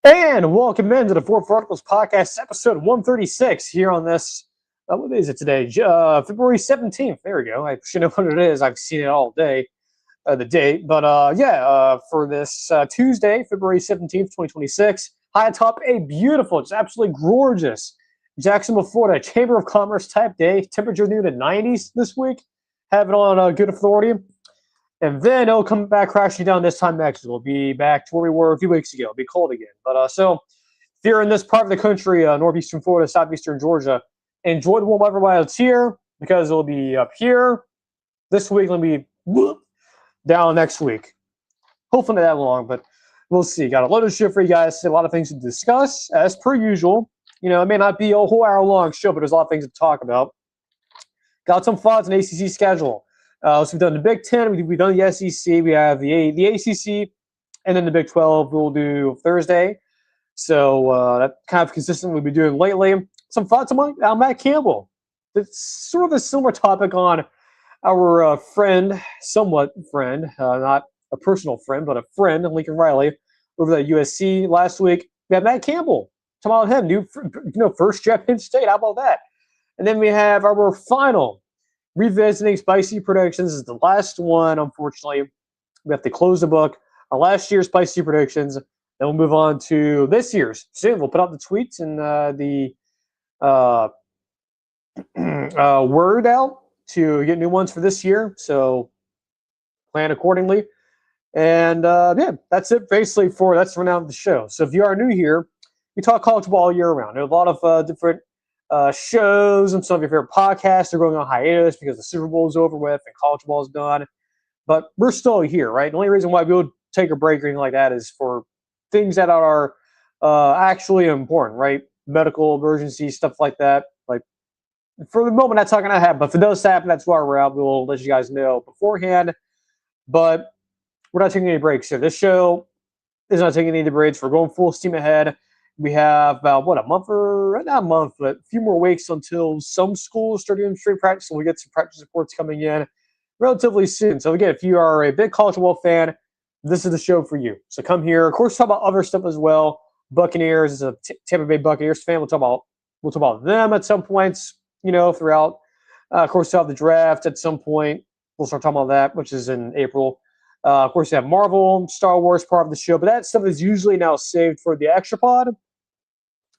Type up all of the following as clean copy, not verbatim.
And welcome into the Four Articles Podcast, episode 136 here on this, what is it today? February 17th. There we go. I should know what it is. I've seen it all day, the date. But for this Tuesday, February 17th, 2026, high atop a beautiful, just absolutely gorgeous Jacksonville, Florida, Chamber of Commerce type day. Temperature near the 90s this week. Have it on good authority. And then it'll come back crashing down this time next. We'll be back to where we were a few weeks ago. It'll be cold again. But so if you're in this part of the country, northeastern Florida, southeastern Georgia, enjoy the warm weather while it's here because it'll be up here this week. It'll be down next week. Hopefully not that long, but we'll see. Got a lot of shit for you guys. A lot of things to discuss as per usual. You know, it may not be a whole hour long show, but there's a lot of things to talk about. Got some thoughts on ACC schedule. So we've done the Big Ten, we've done the SEC, we have the ACC, and then the Big 12 we'll do Thursday. So that's kind of consistent we've been doing lately. Some thoughts on Matt Campbell. It's sort of a similar topic on our friend, somewhat friend, not a personal friend, but a friend, Lincoln Riley, over at USC last week. We have Matt Campbell. Talk about him, first year at Penn State. How about that? And then we have our final revisiting spicy predictions. This is the last one, unfortunately. We have to close the book on last year's spicy predictions. Then we'll move on to this year's. Soon we'll put out the tweets and the word out to get new ones for this year. So plan accordingly. And that's it basically that's for now of the show. So if you are new here, we talk college ball all year round. There are a lot of different shows and some of your favorite podcasts are going on hiatus because the Super Bowl is over with and college ball is done. But we're still here, right? The only reason why we would take a break or anything like that is for things that are actually important, right? Medical emergencies, stuff like that. Like for the moment, that's not going to happen. But if it does happen, that's why we're out. We'll let you guys know beforehand. But we're not taking any breaks here. This show is not taking any breaks. We're going full steam ahead. We have about, not a month, but a few more weeks until some schools start doing straight practice, and we get some practice reports coming in relatively soon. So again, if you are a big college football fan, this is the show for you. So come here. Of course, talk about other stuff as well. Buccaneers is a Tampa Bay Buccaneers fan. We'll talk about them at some points, throughout. Of course, we'll have the draft at some point. We'll start talking about that, which is in April. Of course, you have Marvel, Star Wars part of the show, but that stuff is usually now saved for the extra pod. Of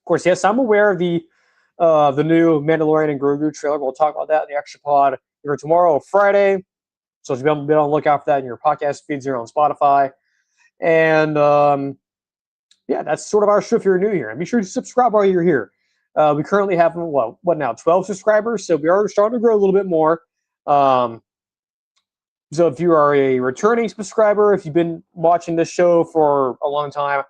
course, yes, I'm aware of the new Mandalorian and Grogu trailer. We'll talk about that in the extra pod either tomorrow or Friday. So if you'll be on the lookout for that in your podcast feeds here on Spotify. And that's sort of our show if you're new here. And be sure to subscribe while you're here. We currently have, 12 subscribers. So we are starting to grow a little bit more. So if you are a returning subscriber, if you've been watching this show for a long time,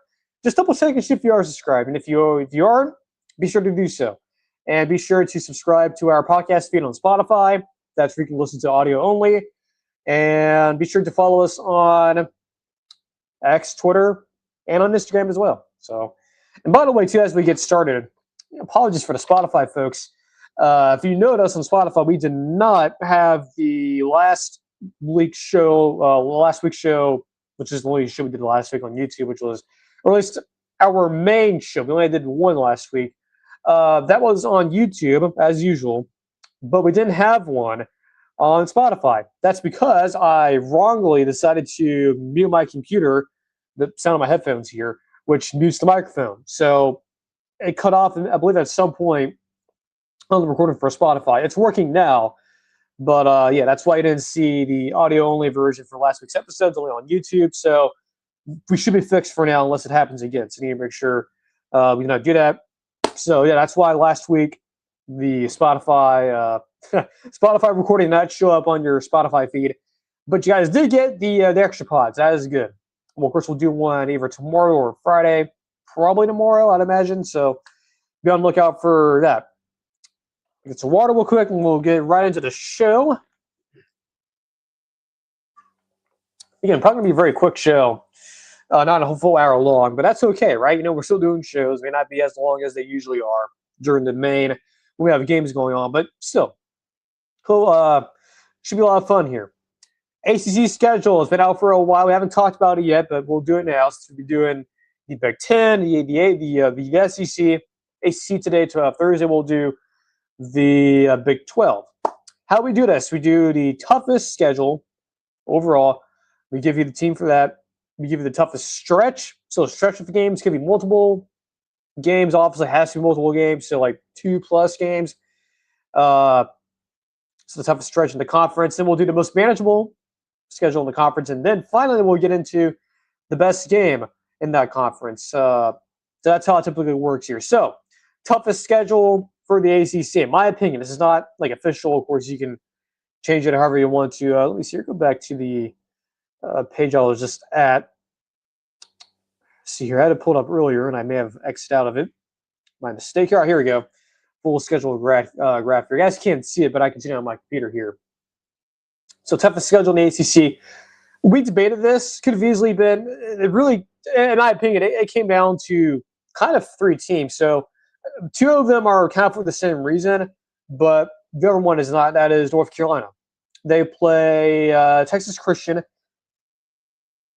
just double check and see if you are subscribed. And if you aren't, be sure to do so. And be sure to subscribe to our podcast feed on Spotify. That's where you can listen to audio only. And be sure to follow us on X, Twitter, and on Instagram as well. So, and by the way, too, as we get started, apologies for the Spotify folks. If you notice on Spotify, we did not have the last week's show, which is the only show we did last week on YouTube, which was, or at least our main show. We only did one last week. That was on YouTube, as usual, but we didn't have one on Spotify. That's because I wrongly decided to mute my computer, the sound of my headphones here, which mutes the microphone. So it cut off, I believe, at some point on the recording for Spotify. It's working now. But that's why you didn't see the audio-only version for last week's episodes, only on YouTube. So we should be fixed for now unless it happens again. So you need to make sure we do not do that. So, that's why last week the Spotify recording did not show up on your Spotify feed. But you guys did get the extra pods. That is good. Well, of course, we'll do one either tomorrow or Friday. Probably tomorrow, I'd imagine. So be on the lookout for that. Get some water real quick, and we'll get right into the show. Again, probably going to be a very quick show. Not a full hour long, but that's okay, right? We're still doing shows. May not be as long as they usually are during the main when we have games going on, but still. Cool. Should be a lot of fun here. ACC schedule has been out for a while. We haven't talked about it yet, but we'll do it now since we'll be doing the Big Ten, the SEC, ACC today. To Thursday, we'll do the Big 12. How do we do this? We do the toughest schedule overall. We give you the team for that. We give you the toughest stretch. So stretch of the games could be multiple games. Obviously, has to be multiple games. So like 2+ games. So the toughest stretch in the conference. Then we'll do the most manageable schedule in the conference. And then finally, we'll get into the best game in that conference. So that's how it typically works here. So toughest schedule for the ACC, in my opinion. This is not like official. Of course, you can change it however you want to. Let me see here. Go back to the page I was just at. See here, I had it pulled up earlier, and I may have X'd out of it. My mistake here. Here we go. Full schedule graph here. You guys can't see it, but I can see it on my computer here. So toughest schedule in the ACC. We debated this. Could have easily been. It really, in my opinion, it came down to kind of 3 teams. So 2 of them are kind of for the same reason, but the other one is not. That is North Carolina. They play Texas Christian.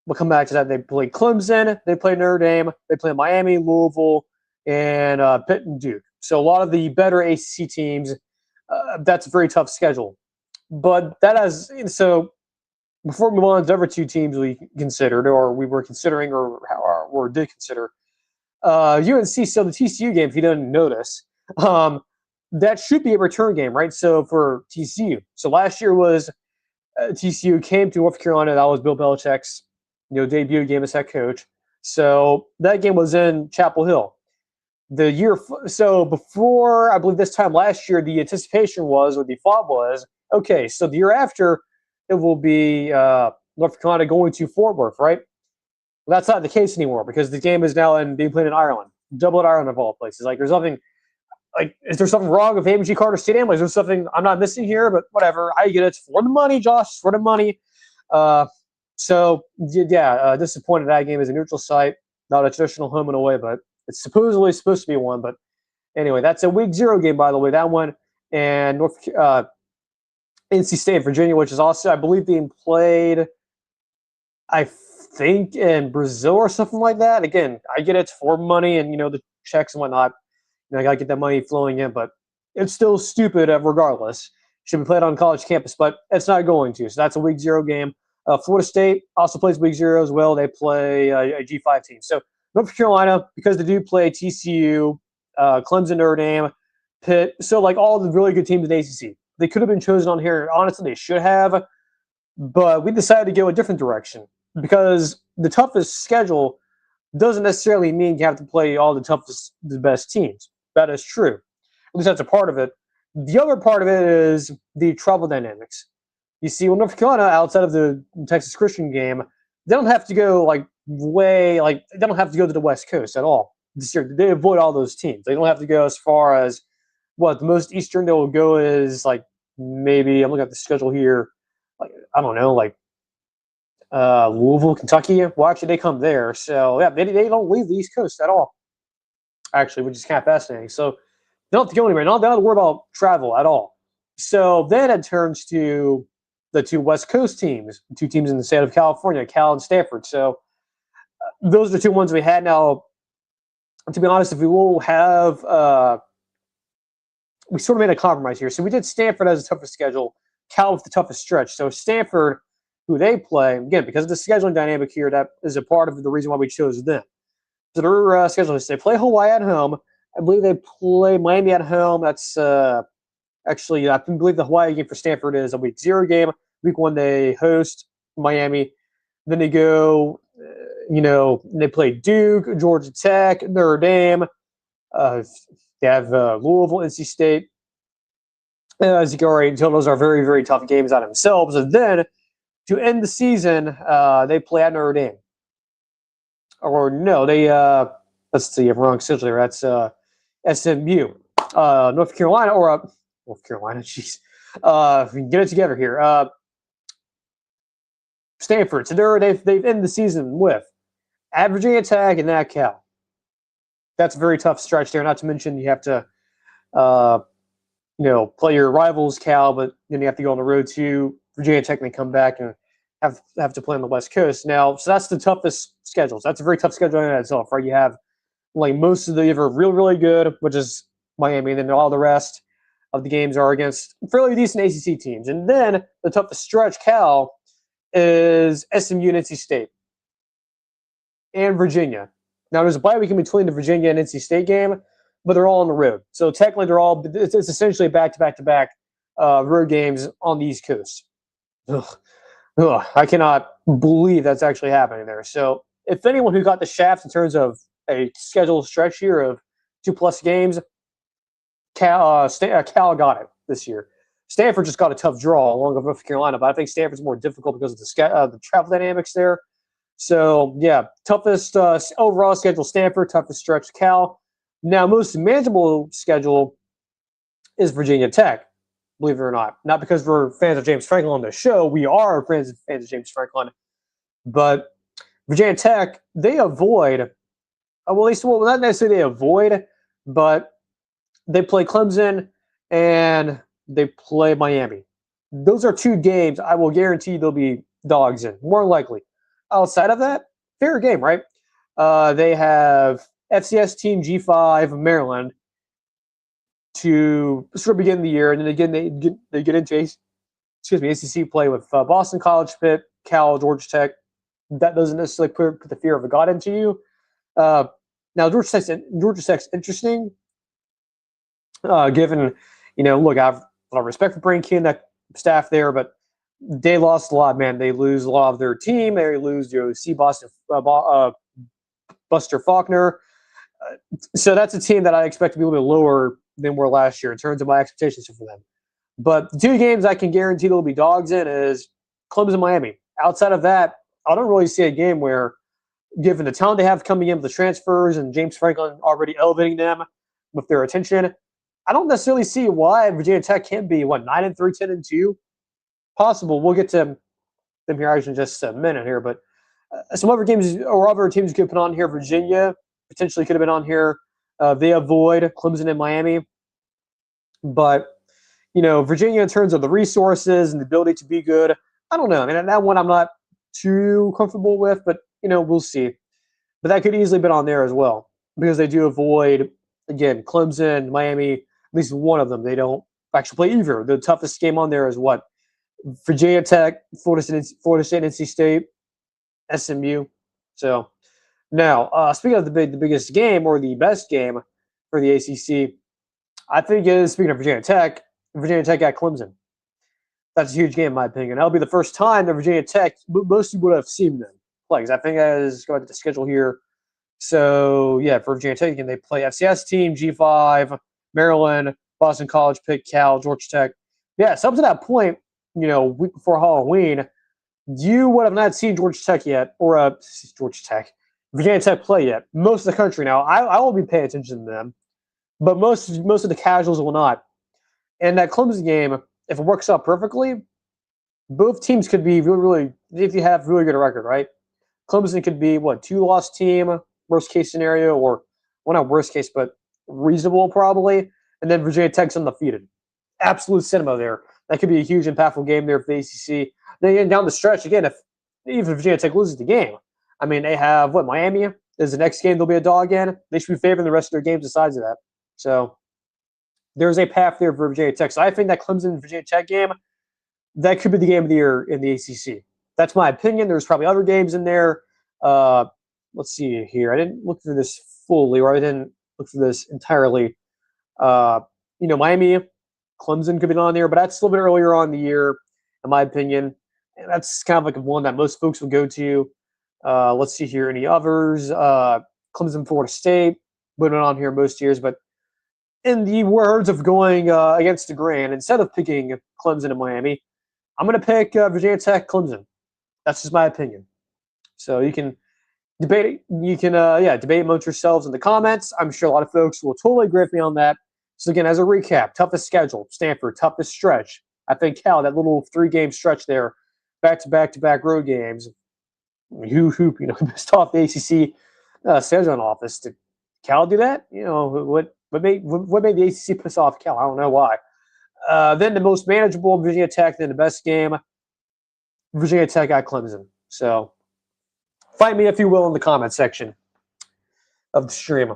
We'll come back to that. They play Clemson. They play Notre Dame. They play Miami, Louisville, and Pitt and Duke. So a lot of the better ACC teams. That's a very tough schedule. But that has so. Before we move on to the other 2 teams we considered, or we were considering, or did consider, UNC. So the TCU game, if you didn't notice, that should be a return game, right? So for TCU. So last year was TCU came to North Carolina. That was Bill Belichick's debut game as head coach. So that game was in Chapel Hill. The year so before, I believe this time last year, the anticipation was, or the thought was, okay, so the year after, it will be North Carolina going to Fort Worth, right? Well, that's not the case anymore because the game is now being played in Ireland, Dublin, Ireland, of all places. Like, there's nothing. Like, is there something wrong with AMG Carter Stadium? Like, is there something I'm not missing here? But whatever, I get it. It's for the money, Josh. It's for the money. So yeah, disappointed that game is a neutral site, not a traditional home and away, but it's supposedly supposed to be one. But anyway, that's a week 0 game, by the way. That one, and NC State, Virginia, which is also, I believe, being played, I think, in Brazil or something like that. Again, I get it's for money and, the checks and whatnot. I got to get that money flowing in, but it's still stupid regardless. Should be played on college campus, but it's not going to. So that's a week 0 game. Florida State also plays week 0 as well. They play a G5 team. So North Carolina, because they do play TCU, Clemson, Notre Dame, Pitt. So like all the really good teams in the ACC. They could have been chosen on here. Honestly, they should have. But we decided to go a different direction because the toughest schedule doesn't necessarily mean you have to play all the best teams. That is true. At least that's a part of it. The other part of it is the travel dynamics. You see, when North Carolina, outside of the Texas Christian game, they don't have to go they don't have to go to the West Coast at all this year. They avoid all those teams. They don't have to go as far as the most eastern they will go is maybe I'm looking at the schedule here. I don't know, Louisville, Kentucky. Well, actually, they come there. So yeah, they don't leave the East Coast at all. Actually, which is kind of fascinating. So they don't have to go anywhere. They don't have to worry about travel at all. So then it turns to the 2 West Coast teams, 2 teams in the state of California, Cal and Stanford. So those are the 2 ones we had. Now, to be honest, if we will have we sort of made a compromise here. So we did Stanford as the toughest schedule, Cal with the toughest stretch. So Stanford, who they play, again, because of the scheduling dynamic here, that is a part of the reason why we chose them. So their schedule is they play Hawaii at home. I believe they play Miami at home. That's actually, I believe the Hawaii game for Stanford is a week 0 game. Week 1, they host Miami. Then they go, they play Duke, Georgia Tech, Notre Dame. They have Louisville, NC State. As you can already tell, those are very, very tough games on themselves. And then to end the season, they play at Notre Dame. Or no, they let's see, I'm wrong schedule there. That's SMU, North Carolina, or North Carolina. Jeez, get it together here. Stanford. So they've ended the season with at Virginia Tech and at Cal. That's a very tough stretch there. Not to mention you have to, play your rivals, Cal, but then you have to go on the road to Virginia Tech and come back and have to play on the West Coast now. So that's the toughest schedule. So that's a very tough schedule in itself, right? You have like most of the either really good, which is Miami, and then all the rest of the games are against fairly decent ACC teams. And then the toughest stretch, Cal, is SMU and NC State and Virginia. Now there's a bye week in between the Virginia and NC State game, but they're all on the road. So technically, it's essentially back-to-back road games on the East Coast. I cannot believe that's actually happening there. So if anyone who got the shaft in terms of a scheduled stretch here of 2+ games, Cal got it this year. Stanford just got a tough draw along with North Carolina, but I think Stanford's more difficult because of the travel dynamics there. So, yeah, toughest overall schedule, Stanford, toughest stretch, Cal. Now, most manageable schedule is Virginia Tech, believe it or not. Not because we're fans of James Franklin on the show. We are fans of James Franklin. But Virginia Tech, they avoid, not necessarily they avoid, but they play Clemson and they play Miami. Those are 2 games I will guarantee they'll be dogs in, more likely. Outside of that, fair game, right? They have FCS team G5 Maryland to sort of begin the year, and then again they get into ACC play with Boston College, Pitt, Cal, Georgia Tech. That doesn't necessarily put the fear of a God into you. Now Georgia Tech's interesting, given look, I have a lot of respect for Brain Key and that staff there, but they lost a lot, man. They lose a lot of their team. They lose their OC Buster Faulkner. So that's a team that I expect to be a little bit lower than were last year in terms of my expectations for them. But the 2 games I can guarantee they'll be dogs in is Clemson and Miami. Outside of that, I don't really see a game where, given the talent they have coming in with the transfers and James Franklin already elevating them with their attention, I don't necessarily see why Virginia Tech can't be, 9-3, 10-2? Possible. We'll get to them here actually in just a minute here, but some other games or other teams could put on here. Virginia potentially could have been on here. They avoid Clemson and Miami, but Virginia in terms of the resources and the ability to be good, I don't know. I mean, that one I'm not too comfortable with, but we'll see. But that could easily been on there as well because they do avoid, again, Clemson, Miami. At least one of them they don't actually play either. The toughest game on there is what? Virginia Tech, Florida State, NC State, SMU. So now, speaking of the biggest game or the best game for the ACC, I think is, speaking of Virginia Tech at Clemson. That's a huge game in my opinion. That'll be the first time that Virginia Tech, most people would have seen them play. I think that is going to the schedule here. So yeah, for Virginia Tech, they play FCS team, G5, Maryland, Boston College, Pitt, Cal, Georgia Tech. Yeah, so up to that point, week before Halloween, you would have not seen Georgia Tech yet, or Virginia Tech play yet. Most of the country now, I will be paying attention to them, but most of the casuals will not. And that Clemson game, if it works out perfectly, both teams could be really, really, if you have really good record, right? Clemson could be, 2-loss team, worst case scenario, or, not worst case, but reasonable probably. And then Virginia Tech's undefeated. Absolute cinema there. That could be a huge, impactful game there for the ACC. Then down the stretch, again, even if Virginia Tech loses the game, I mean, they have, Miami is the next game they'll be a dog in. They should be favoring the rest of their games besides of that. So there's a path there for Virginia Tech. So I think that Clemson-Virginia Tech game, that could be the game of the year in the ACC. That's my opinion. There's probably other games in there. Let's see here. I didn't look through this fully, or I didn't look through this entirely. Miami, Clemson could be on there, but that's a little bit earlier on in the year, in my opinion. And that's kind of like one that most folks will go to. Let's see here. Any others? Clemson, Florida State, put it on here most years. But in the words of going against the grain, instead of picking Clemson and Miami, I'm going to pick Virginia Tech, Clemson. That's just my opinion. So you can debate. You can debate amongst yourselves in the comments. I'm sure a lot of folks will totally agree with me on that. So again, as a recap, toughest schedule, Stanford, toughest stretch. I think Cal, that little 3-game stretch there, back-to-back road games. Who pissed off the ACC scheduling office? Did Cal do that? What made the ACC piss off Cal? I don't know why. Then the most manageable, Virginia Tech. Then the best game, Virginia Tech at Clemson. So find me, if you will, in the comment section of the stream.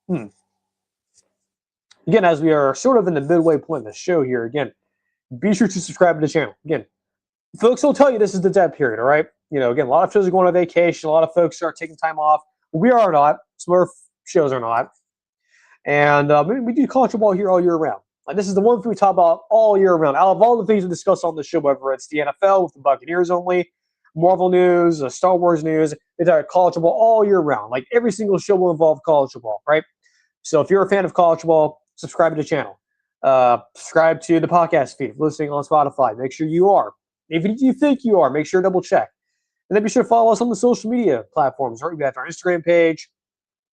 Again, as we are sort of in the midway point of the show here, again, be sure to subscribe to the channel. Again, folks will tell you this is the dead period, all right? Again, a lot of shows are going on vacation. A lot of folks are taking time off. We are not. Some other shows are not. And we do college football here all year round. Like, this is the one thing we talk about all year round. Out of all the things we discuss on the show, whether it's the NFL with the Buccaneers only, Marvel news, Star Wars news, it's college football all year round. Like, every single show will involve college football, right? So if you're a fan of college football, subscribe to the channel. Subscribe to the podcast feed. If you're listening on Spotify, make sure you are. Even if you think you are, make sure to double check. And then be sure to follow us on the social media platforms. Right? We have our Instagram page.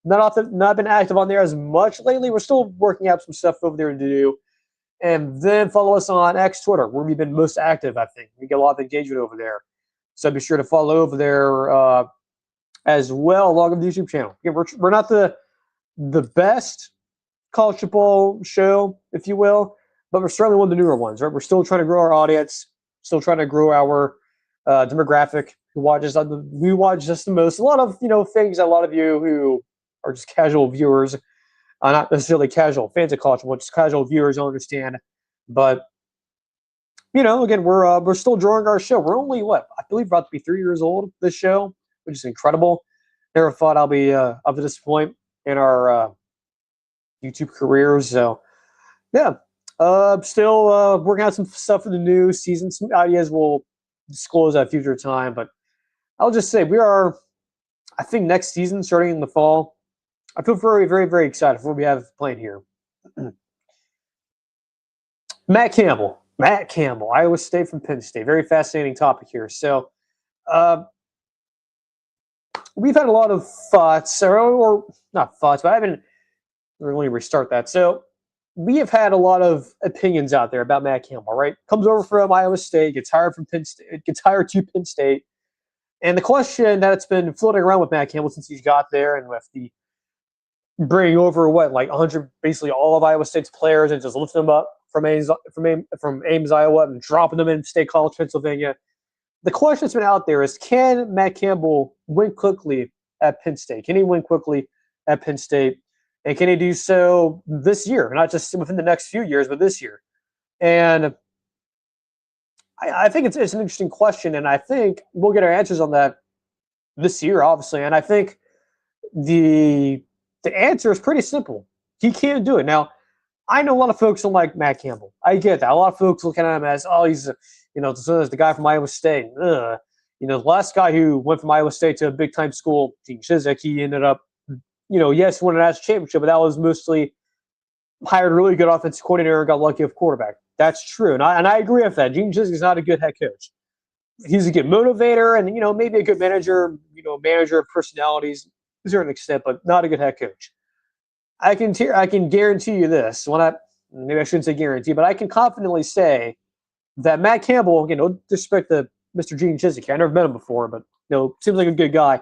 Not been active on there as much lately. We're still working out some stuff over there to do. And then follow us on X, Twitter, where we've been most active, I think. We get a lot of engagement over there. So be sure to follow over there as well, along with the YouTube channel. Again, we're not the best college football show, if you will, but we're certainly one of the newer ones, right? We're still trying to grow our audience, still trying to grow our demographic who watches we watch just the most. A lot of things that a lot of you who are just casual viewers, not necessarily casual fans of college football, just casual viewers don't understand. But again, we're still drawing our show. We're only I believe about to be 3 years old. This show, which is incredible. Never thought I'll be up to this point in our YouTube careers. So yeah, still working out some stuff for the new season. Some ideas we'll disclose at a future time, but I'll just say we are, I think, next season starting in the fall. I feel very, very, very excited for what we have planned here. Matt Campbell, Iowa State from Penn State. Very fascinating topic here. So we've had a lot of thoughts, or not thoughts, but I haven't. Let me restart that. So we have had a lot of opinions out there about Matt Campbell, right? Comes over from Iowa State, gets hired from Penn State, gets hired to Penn State. And the question that's been floating around with Matt Campbell since he's got there, and with the bringing over 100, basically all of Iowa State's players, and just lifting them up from Ames, Iowa, and dropping them in State College, Pennsylvania. The question that's been out there is, can Matt Campbell win quickly at Penn State? Can he win quickly at Penn State? And can he do so this year? Not just within the next few years, but this year. And I think it's an interesting question, and I think we'll get our answers on that this year, obviously. And I think the answer is pretty simple. He can do it. Now, I know a lot of folks don't like Matt Campbell. I get that. A lot of folks look at him as, he's the guy from Iowa State. The last guy who went from Iowa State to a big-time school, Gene Chizik, he ended up, yes, won a national championship, but that was mostly hired a really good offensive coordinator and got lucky with quarterback. That's true, and I agree with that. Gene Chizik is not a good head coach. He's a good motivator and maybe a good manager. Manager of personalities to a certain extent, but not a good head coach. I can guarantee you this. Maybe I shouldn't say guarantee, but I can confidently say that Matt Campbell, disrespect to Mr. Gene Chizik. I never met him before, but seems like a good guy.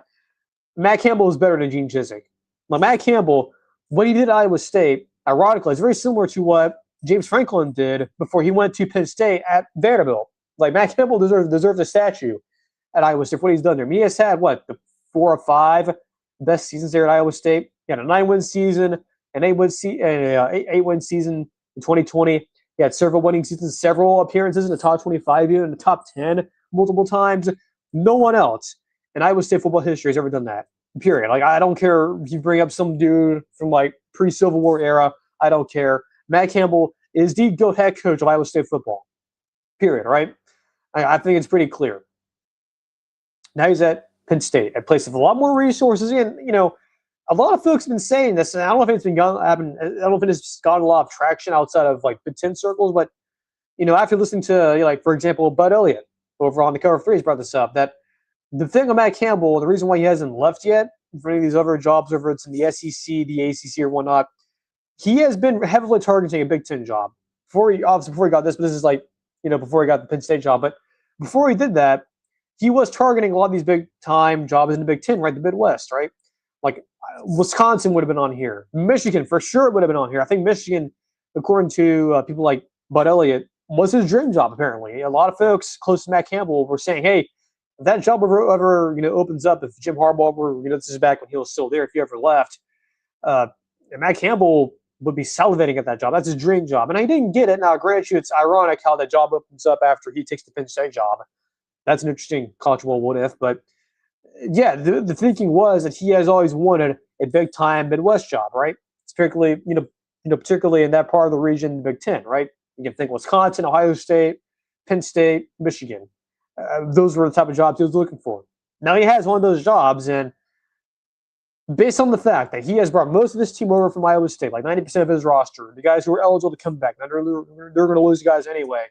Matt Campbell is better than Gene Chizik. Now, Matt Campbell, what he did at Iowa State, ironically, is very similar to what James Franklin did before he went to Penn State at Vanderbilt. Like, Matt Campbell deserves a statue at Iowa State for what he's done there. I mean, he has had, the 4 or 5 best seasons there at Iowa State. He had a 9-win season, an 8-win season in 2020. He had several winning seasons, several appearances in the top 25, even in the top 10 multiple times. No one else in Iowa State football history has ever done that. Period. I don't care if you bring up some dude from pre-Civil War era. I don't care. Matt Campbell is the GOAT head coach of Iowa State football. Period. Right? I think it's pretty clear. Now he's at Penn State, a place with a lot more resources. And a lot of folks have been saying this, and I don't know if it's gotten a lot of traction outside of Big Ten circles. But after listening to for example, Bud Elliott over on the Cover 3 has brought this up, that the thing with Matt Campbell, the reason why he hasn't left yet for any of these other jobs, whether it's in the SEC, the ACC, or whatnot, he has been heavily targeting a Big Ten job. Before he got this, but this is before he got the Penn State job. But before he did that, he was targeting a lot of these big-time jobs in the Big Ten, right? The Midwest, right? Wisconsin would have been on here. Michigan, for sure, would have been on here. I think Michigan, according to people like Bud Elliott, was his dream job, apparently. A lot of folks close to Matt Campbell were saying, hey, if that job ever opens up, if Jim Harbaugh ever, this is back when he was still there, if he ever left, Matt Campbell would be salivating at that job. That's his dream job. And I didn't get it. Now, grant you, it's ironic how that job opens up after he takes the Penn State job. That's an interesting college football what if. But yeah, the thinking was that he has always wanted a big time Midwest job, right? It's particularly, particularly in that part of the region, the Big Ten, right? You can think Wisconsin, Ohio State, Penn State, Michigan. Those were the type of jobs he was looking for. Now he has one of those jobs, and based on the fact that he has brought most of this team over from Iowa State, like 90% of his roster, the guys who are eligible to come back, they're going to lose guys anyway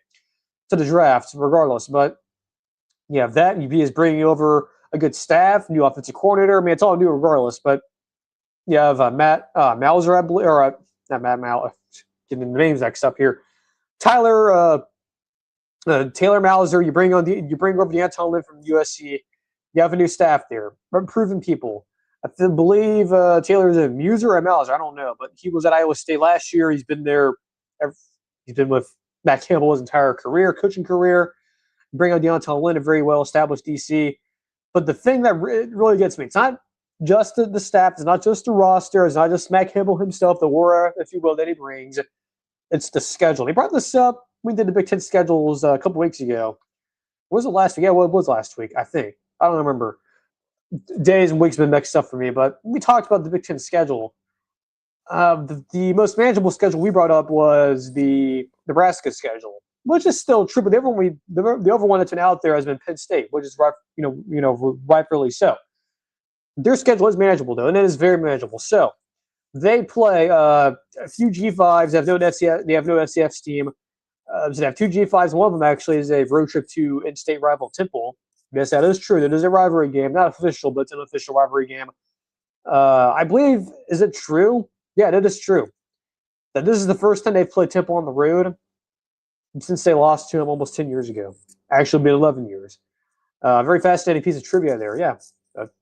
to the draft, regardless. But you have that, and he is bringing over a good staff, new offensive coordinator. I mean, it's all new regardless. But you have Matt Mauser, I believe, or not Matt Mauser, getting the names mixed up here. Taylor Mauser. You bring over the Anton Lynn from USC. You have a new staff there, proven people. I believe Taylor's a Muser or Mauser. I don't know, but he was at Iowa State last year. He's been there. He's been with Matt Campbell his entire career, coaching career. Bring on Deontay Lynn, a very well-established DC. But the thing that really gets me, it's not just the staff, it's not just the roster, it's not just Matt Campbell himself, the aura, if you will, that he brings. It's the schedule. He brought this up. We did the Big Ten schedules a couple weeks ago. Was it last week? Yeah, well, it was last week, I think. I don't remember. Days and weeks have been mixed up for me, but we talked about the Big Ten schedule. The most manageable schedule we brought up was the Nebraska schedule, which is still true, but the other one that's been out there has been Penn State, which is rightfully so. Their schedule is manageable though, and it is very manageable. So they play a few G5s. They have no FCS team. So they have two G5s, and one of them actually is a road trip to in-state rival Temple. Yes, that is true. That is a rivalry game, not official, but it's an official rivalry game. I believe, is it true? Yeah, that is true. That this is the first time they've played Temple on the road since they lost to them almost 10 years ago. Actually, been 11 years. Very fascinating piece of trivia there. Yeah,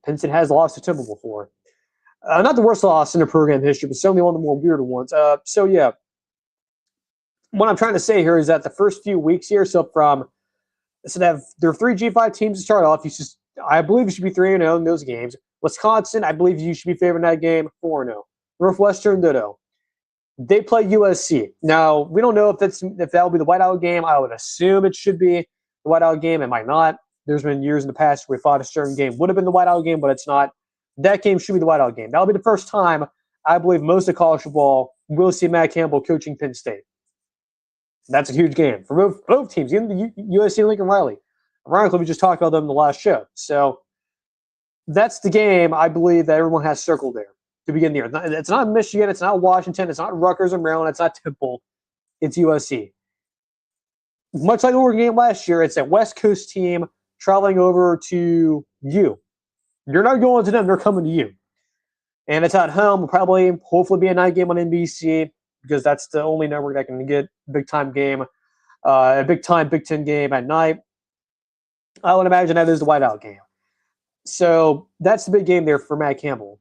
Penn State has lost to Temple before. Not the worst loss in their program history, but certainly one of the more weirder ones. So yeah, what I'm trying to say here is that the first few weeks here, there are three G5 teams to start off. I believe you should be 3-0 in those games. Wisconsin, I believe you should be favored in that game, 4-0. Northwestern, ditto. They play USC. Now, we don't know if that will be the whiteout game. I would assume it should be the whiteout game. It might not. There's been years in the past where we thought a certain game would have been the whiteout game, but it's not. That game should be the whiteout game. That'll be the first time, I believe, most of college football will see Matt Campbell coaching Penn State. That's a huge game for both teams, even the USC and Lincoln Riley. Ironically, we just talked about them in the last show. So that's the game I believe that everyone has circled there to begin the year. It's not Michigan. It's not Washington. It's not Rutgers or Maryland. It's not Temple. It's USC. Much like the Oregon game last year, it's a West Coast team traveling over to you. You're not going to them. They're coming to you. And it's at home. Will hopefully be a night game on NBC because that's the only network that can get a big-time game, a big-time Big Ten game at night. I would imagine that is the whiteout game. So that's the big game there for Matt Campbell.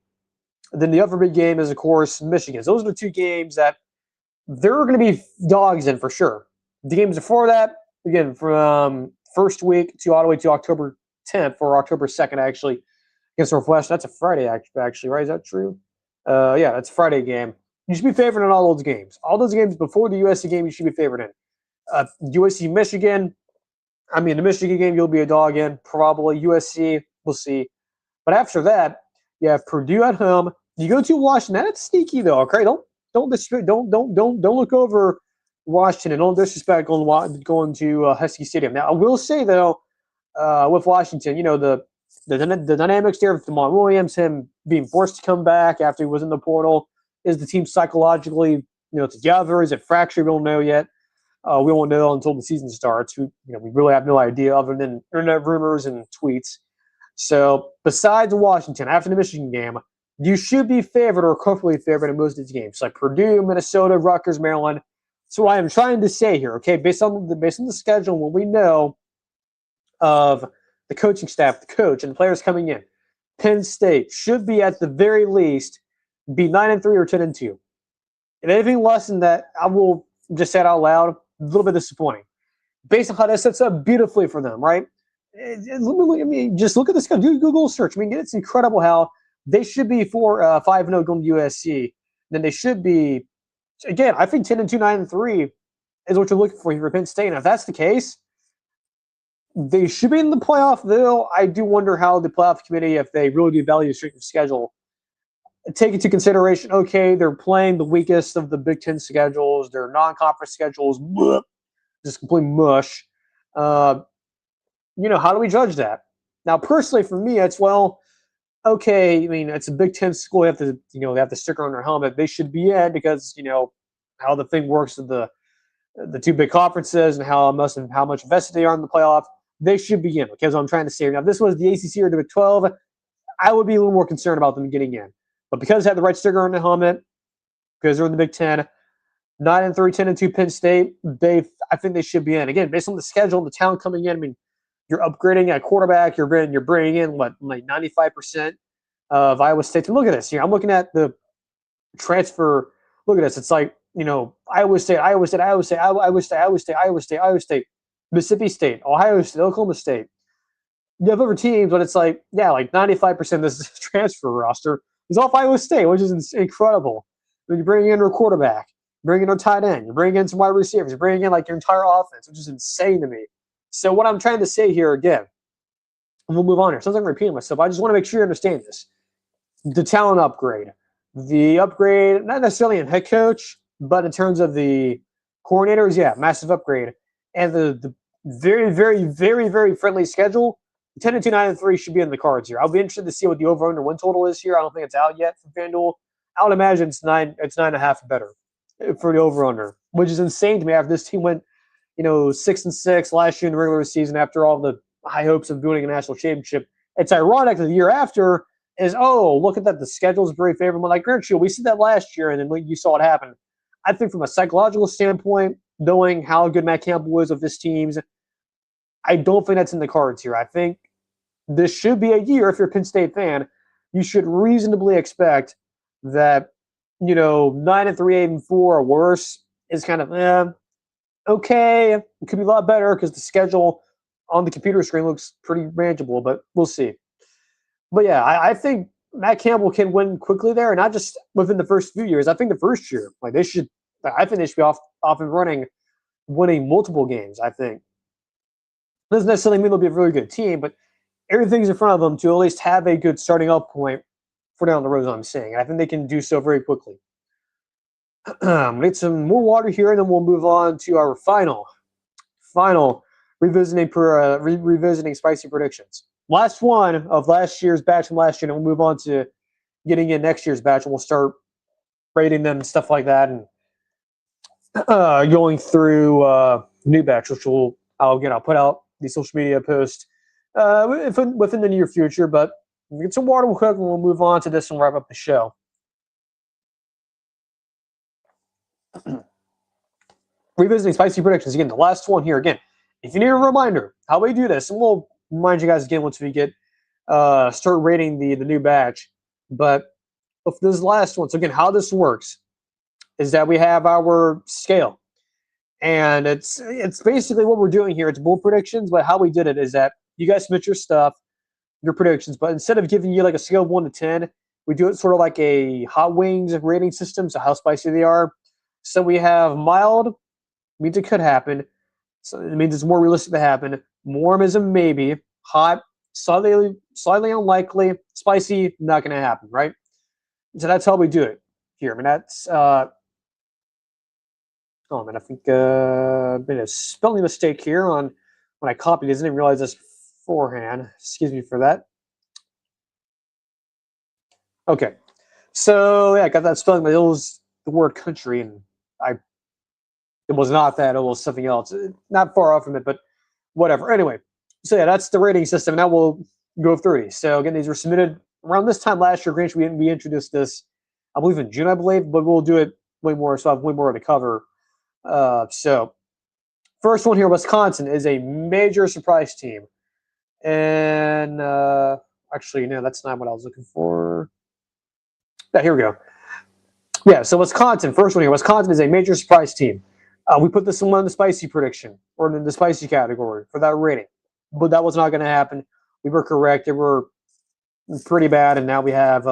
Then the other big game is, of course, Michigan. So those are the two games that there are going to be dogs in for sure. The games before that, again, from first week to all the way to October 10th or October 2nd, actually, against Northwestern. That's a Friday, actually, right? Is that true? Yeah, that's a Friday game. You should be favored in all those games. All those games before the USC game, you should be favored in. USC, Michigan. I mean, the Michigan game, you'll be a dog in, probably. USC, we'll see. But after that, you have Purdue at home. You go to Washington. That's sneaky though. Okay, don't look over Washington and don't disrespect going to Husky Stadium. Now, I will say though, with Washington, the dynamics there of Demond Williams, him being forced to come back after he was in the portal, is the team psychologically together? Is it fractured? We don't know yet. We won't know until the season starts. We really have no idea other than internet rumors and tweets. So besides Washington, after the Michigan game, you should be favored or comfortably favored in most of these games, like Purdue, Minnesota, Rutgers, Maryland. So what I'm trying to say here, okay, based on the schedule, what we know of the coaching staff, the coach, and the players coming in, Penn State should be at the very least be 9-3 or 10-2. And anything less than that, I will just say it out loud, a little bit disappointing. based on how that sets up beautifully for them, right? I mean, just look at this. Do a Google search. I mean, it's incredible how they should be 5-0 going to USC. Then they should be, again, I think 10-2, 9-3 is what you're looking for here for Penn State. And if that's the case, they should be in the playoff, though. I do wonder how the playoff committee, if they really do value strength of schedule, take into consideration, okay, they're playing the weakest of the Big Ten schedules, their non-conference schedules, just complete mush. How do we judge that? Now, personally, for me, it's, well, okay, I mean, it's a Big Ten school. They have the sticker on their helmet. They should be in because, how the thing works with the two big conferences and how much invested they are in the playoff. They should be in. Okay, that's what I'm trying to say. Now, if this was the ACC or the Big 12, I would be a little more concerned about them getting in. But because they have the right sticker on the helmet, because they're in the Big 10, 9-3, 10-2 Penn State, I think they should be in. Again, based on the schedule and the talent coming in, I mean, you're upgrading at quarterback. You're bringing in, like 95% of Iowa State. And look at this here. I'm looking at the transfer. Look at this. It's like, Iowa State, Mississippi State, Ohio State, Oklahoma State. You have other teams, but it's like, like 95% of this transfer roster is off Iowa State, which is incredible. You're bringing in a quarterback, bringing in a tight end, you're bringing in some wide receivers, you're bringing in like your entire offense, which is insane to me. So what I'm trying to say here again, and we'll move on here. Sounds like I'm repeating myself. I just want to make sure you understand this. The talent upgrade. The upgrade, not necessarily in head coach, but in terms of the coordinators, massive upgrade. And the very, very, very, very friendly schedule, 10-2, 9-3 should be in the cards here. I'll be interested to see what the over-under win total is here. I don't think it's out yet for FanDuel. I would imagine it's 9.5 better for the over-under, which is insane to me after this team went 6-6 last year in the regular season after all the high hopes of winning a national championship. It's ironic that the year after is, look at that, the schedule is very favorable. Like, Grinch, we said that last year, and then you saw it happen. I think from a psychological standpoint, knowing how good Matt Campbell is with his teams, I don't think that's in the cards here. I think this should be a year, if you're a Penn State fan, you should reasonably expect that, 9-3, 8-4 or worse is kind of, okay. It could be a lot better because the schedule on the computer screen looks pretty manageable, but we'll see. But I think Matt Campbell can win quickly there, and not just within the first few years. I think the first year, I think they should be off and running, winning multiple games. I think doesn't necessarily mean they'll be a really good team, but everything's in front of them to at least have a good starting up point for down the road, as I'm saying. And I think they can do so very quickly. We'll get some more water here, and then we'll move on to our final revisiting spicy predictions. Last one of last year's batch from last year, and we'll move on to getting in next year's batch, and we'll start rating them and stuff like that, and going through new batch, which I'll put out the social media post within the near future. But we'll get some water real quick, and we'll move on to this and wrap up the show. Revisiting spicy predictions. Again, the last one here. Again, if you need a reminder how we do this, and we'll remind you guys again once we get start rating the new batch. But if this last one, so again, how this works is that we have our scale, and it's basically what we're doing here. It's bold predictions, but how we did it is that you guys submit your stuff, your predictions, but instead of giving you like a scale of 1 to 10, we do it sort of like a hot wings rating system, so how spicy they are. So we have mild, means it could happen. So it means it's more realistic to happen. Warm is a maybe. Hot, slightly unlikely. Spicy, not going to happen, right? So that's how we do it here. I mean, that's I think I made a spelling mistake here on when I copied this. I didn't realize this beforehand. Excuse me for that. Okay. So, I got that spelling, but it was the word country, and it was not that. It was something else. Not far off from it, but whatever. Anyway, so that's the rating system. Now we'll go through these. So again, these were submitted around this time last year. Granted, we introduced this, I believe in June, but we'll do it way more. So I have way more to cover. So first one here, Wisconsin is a major surprise team, and actually, no, that's not what I was looking for. Yeah, here we go. Yeah, so Wisconsin, first one here. Wisconsin is a major surprise team. We put this one in the spicy prediction or in the spicy category for that rating, but that was not going to happen. We were correct. They were pretty bad, and now we have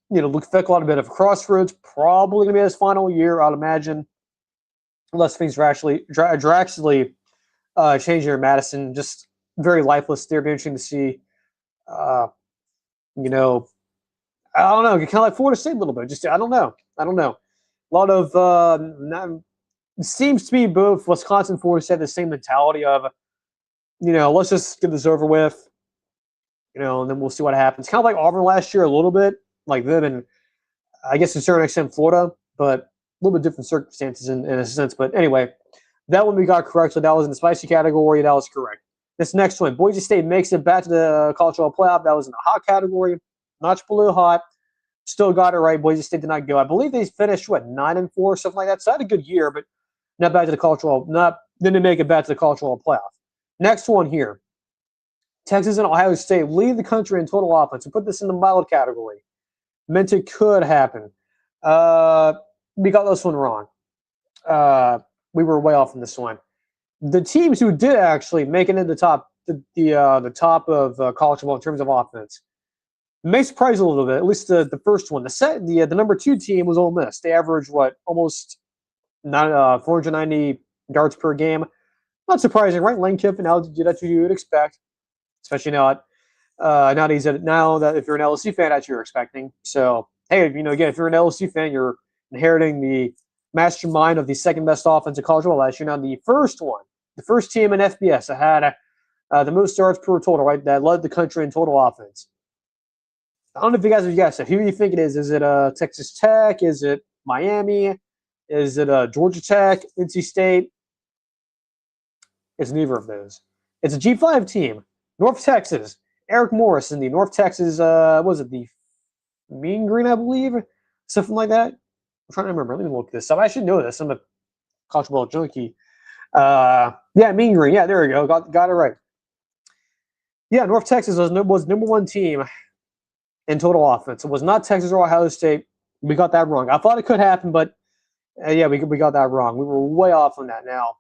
Luke Fickell at a bit of a crossroads. Probably going to be his final year, I'd imagine, unless things are actually drastically changing in Madison. Just very lifeless there. Be interesting to see. I don't know. Kind of like Florida State a little bit. Just I don't know. A lot of it seems to be both Wisconsin and Florida State the same mentality of, let's just get this over with, and then we'll see what happens. Kind of like Auburn last year a little bit, like them, and I guess to a certain extent Florida, but a little bit different circumstances in a sense. But anyway, that one we got correct. So that was in the spicy category. That was correct. This next one, Boise State makes it back to the college football playoff. That was in the hot category, notch below hot. Still got it right. Boise State did not go. I believe they finished 9-4, something like that. So I had a good year, but not back to the college football. Didn't make it back to the college football playoff. Next one here, Texas and Ohio State lead the country in total offense. We put this in the mild category. Meant it could happen. We got this one wrong. We were way off on this one. The teams who did actually make it into the top of college football in terms of offense may surprise a little bit. At least the first one. The number 2 team was Ole Miss. They averaged almost 490 yards per game. Not surprising, right? Lane Kiffin, that's what you would expect, especially now that if you're an LSU fan, that's what you're expecting. So hey, again, if you're an LSU fan, you're inheriting the mastermind of the second best offense in college football last year. Now the first team in FBS that had the most yards per total, right? That led the country in total offense. I don't know if you guys have guessed it. Who do you think it is? Is it Texas Tech? Is it Miami? Is it Georgia Tech? NC State? It's neither of those. It's a G5 team. North Texas. Eric Morris in the North Texas, was it the Mean Green, I believe? Something like that. I'm trying to remember. Let me look this up. I should know this. I'm a college ball junkie. Mean Green. Yeah, there we go. Got it right. Yeah, North Texas was number 1 team in total offense. It was not Texas or Ohio State. We got that wrong. I thought it could happen, but we got that wrong. We were way off on that now.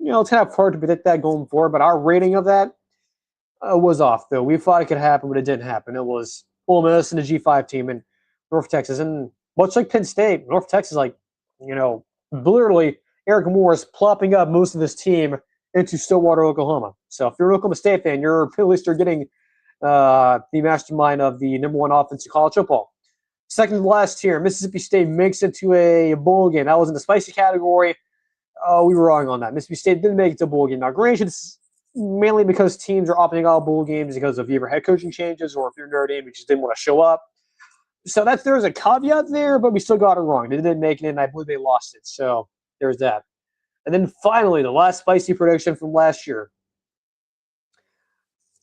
It's kind of hard to predict that going forward, but our rating of that was off, though. We thought it could happen, but it didn't happen. It was Ole Miss and the G5 team in North Texas. And much like Penn State, North Texas, literally Eric Morris plopping up most of this team into Stillwater, Oklahoma. So if you're an Oklahoma State fan, at least you're getting the mastermind of the number 1 offense in college football. Second to last tier, Mississippi State makes it to a bowl game. That was in the spicy category. We were wrong on that. Mississippi State didn't make it to a bowl game. Now, granted, it's mainly because teams are opting out of bowl games because of either head coaching changes or if you're Notre Dame, you just didn't want to show up. So there's a caveat there, but we still got it wrong. They didn't make it, and I believe they lost it. So there's that. And then finally, the last spicy prediction from last year.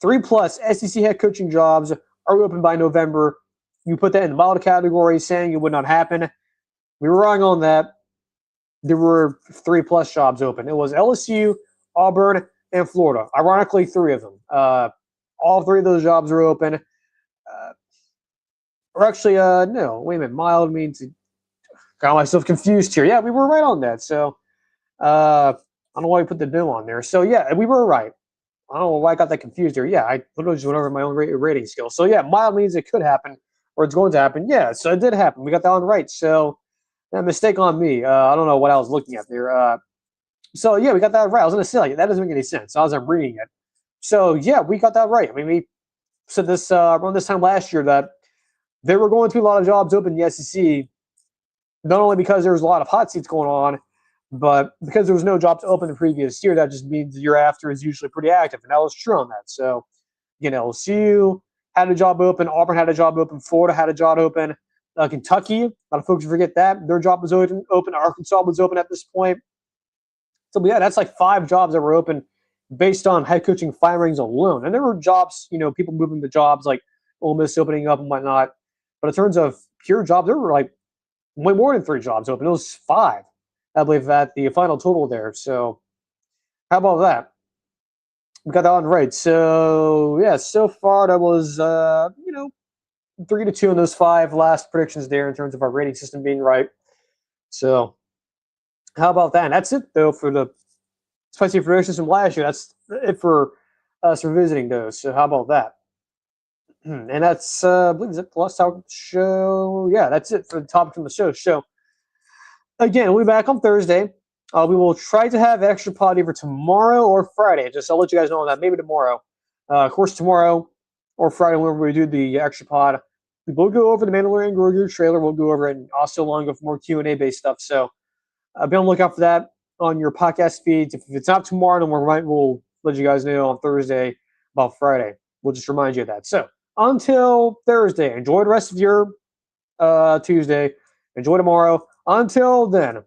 3+ SEC head coaching jobs are open by November. You put that in the mild category, saying it would not happen. We were wrong on that. There were 3+ jobs open. It was LSU, Auburn, and Florida. Ironically, 3 of them. All 3 of those jobs are open. No. Wait a minute. Mild means got myself confused here. Yeah, we were right on that. So I don't know why we put the no on there. So yeah, we were right. I don't know why I got that confused here. Yeah, I literally just went over my own rating scale. So yeah, mild means it could happen or it's going to happen. Yeah, so it did happen. We got that one right. So a mistake on me. I don't know what I was looking at there. So yeah, we got that right. I was going to say that doesn't make any sense as I'm reading it. So yeah, we got that right. I mean, we said this around this time last year that there were going to be a lot of jobs open in the SEC, not only because there was a lot of hot seats going on, but because there was no jobs open the previous year. That just means the year after is usually pretty active, and that was true on that. So, LSU had a job open, Auburn had a job open, Florida had a job open, Kentucky, a lot of folks forget that their job was open. Arkansas was open at this point. So yeah, that's like 5 jobs that were open based on head coaching firings alone. And there were jobs, people moving the jobs like Ole Miss opening up and whatnot. But in terms of pure jobs, there were like way more than 3 jobs open. It was 5, I believe, at the final total there. So how about that? We got that one right. So yeah, so far that was 3-2 in those 5 last predictions there in terms of our rating system being right. So How about that? And that's it, though, for the spicy predictions from last year. That's it for us revisiting those. So how about that? And that's, I believe, is it the last topic of the show? Yeah, that's it for the topic from the show. So, again, we'll be back on Thursday. We will try to have extra pod either tomorrow or Friday. Just I'll let you guys know on that. Maybe tomorrow. Of course, tomorrow or Friday, whenever we do the extra pod, we'll go over the Mandalorian Grogu trailer. We'll go over it and also along with more Q&A based stuff. So be on the lookout for that on your podcast feeds. If it's not tomorrow, then we'll let you guys know on Thursday about Friday. We'll just remind you of that. So until Thursday, enjoy the rest of your Tuesday. Enjoy tomorrow. Until then,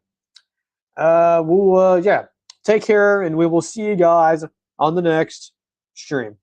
we'll take care, and we will see you guys on the next stream.